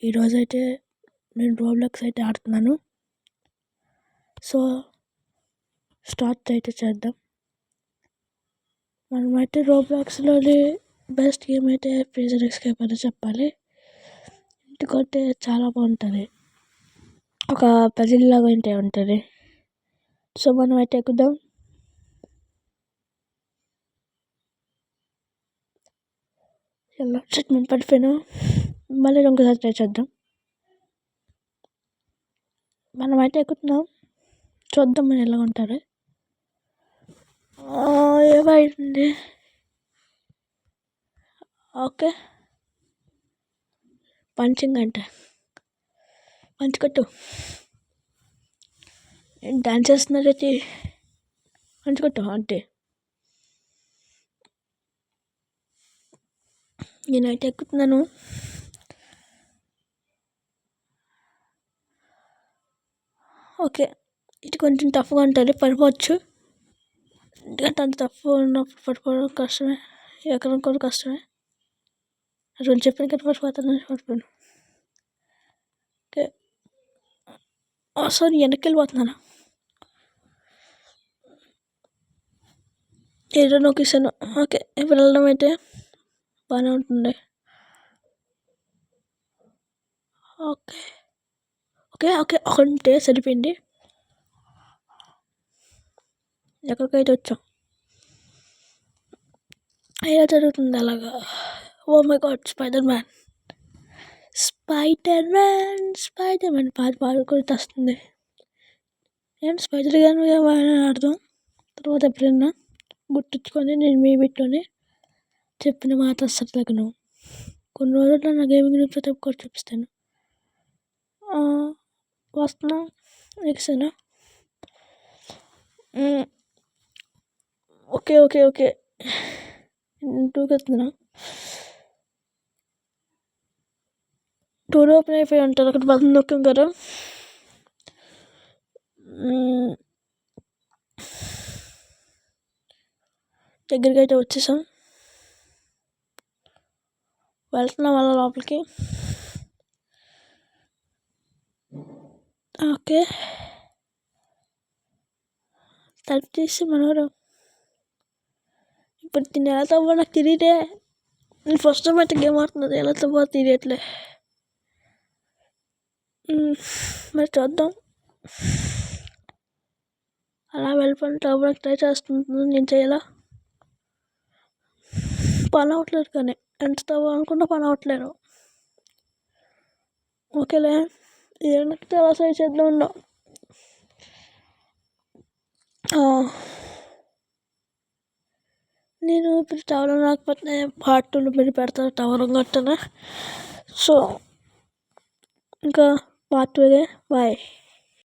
ఈరోజైతే నేను రోబ్లాక్స్ అయితే ఆడుతున్నాను. సో స్టార్ట్ అయితే చేద్దాం. మనమైతే రోబ్లాక్స్లోని బెస్ట్ గేమ్ అయితే ప్రిజన్ ఎస్కేప్ అని చెప్పాలి. ఎందుకంటే చాలా బాగుంటుంది, ఒక పజిల్ లాగా అయితే ఉంటుంది. సో మనం అయితే ఎక్కుదాం. ట్రీట్మెంట్ పడిపోయాను. మళ్ళీ ఇంకోసారి ట్రై చేద్దాం. మనం అయితే ఎక్కుతున్నాం, చూద్దాం మనం ఎలా ఉంటారు. ఏమైంది? ఓకే, పంచింగ్ అంటే పంచి కొట్టు. డాన్స్ చేస్తున్నారైతే పంచి కొట్టు అంటే. నేనైతే ఎక్కుతున్నాను. ఓకే, ఇది కొంచెం టఫ్గా ఉంటుంది, పడిపోవచ్చు. ఎందుకంటే అంత టఫ్ ఉన్నప్పుడు పడిపోవడం కష్టమే, ఎక్కడం కూడా కష్టమే. అసలు చెప్పిన కదా పడిపోయాను. ఓకే, సారీ, వెనక్కి వెళ్ళిపోతున్నాను. ఏదో నొక్కేసాను. ఓకే, ఇప్పుడు వెళ్ళడం అయితే బాగానే ఉంటుంది. ఓకే ఓకే ఓకే ఒకటే సరిపోయింది. ఎక్కడికైతే వచ్చాం, ఎలా జరుగుతుంది అలాగా. Oh my god, Spider Man పాడుకొని వస్తుంది. నేను స్పైడర్ మ్యాన్ ఆడదాం తర్వాత ఎప్పుడైనా గుర్తుంచుకొని నేను మీ బిట్లోనే చెప్పిన మాట అస్సలు తగ్గను. కొన్ని రోజుల్లో నా గేమింగ్ గురించి చెప్పుకొని చూపిస్తాను. వస్తున్నా ఎక్సానా. ఓకే ఓకే ఓకే 2కి వస్తున్నా. 2 ఓపెన్ అయిపోయి ఉంటారు. అక్కడ బటన్ నొక్కాం కదా. దగ్గరికి అయితే వచ్చేసాం. వెళ్తున్నాం వాళ్ళ లోపలికి. ఓకే, తలుపు తీసి మనోరు ఇప్పుడు తిని ఎలా తవ్వో నాకు తెలియదే. నేను ఫస్ట్ టైం అయితే గేమ్ ఆడుతున్నది, ఎలా తవ్వో తెలియట్లే. మరి చూద్దాం. అలా వెళ్ళిపోయిన తవ్వడానికి ట్రై చేస్తుంది. నేను చేయాలా, పని అవ్వట్లేదు. కానీ ఎంత తవ్వాలనుకున్నా పని అవ్వట్లేదు. ఓకేలే, ఏమంటే అలా సై చేద్దాం ఉన్నా. నేను ఇప్పుడు టవర్ రాకపోతే పార్ట్ 2 మీరు పెడతాను టవర్ కట్టనా. సో ఇంకా పార్ట్ 2 బాయ్.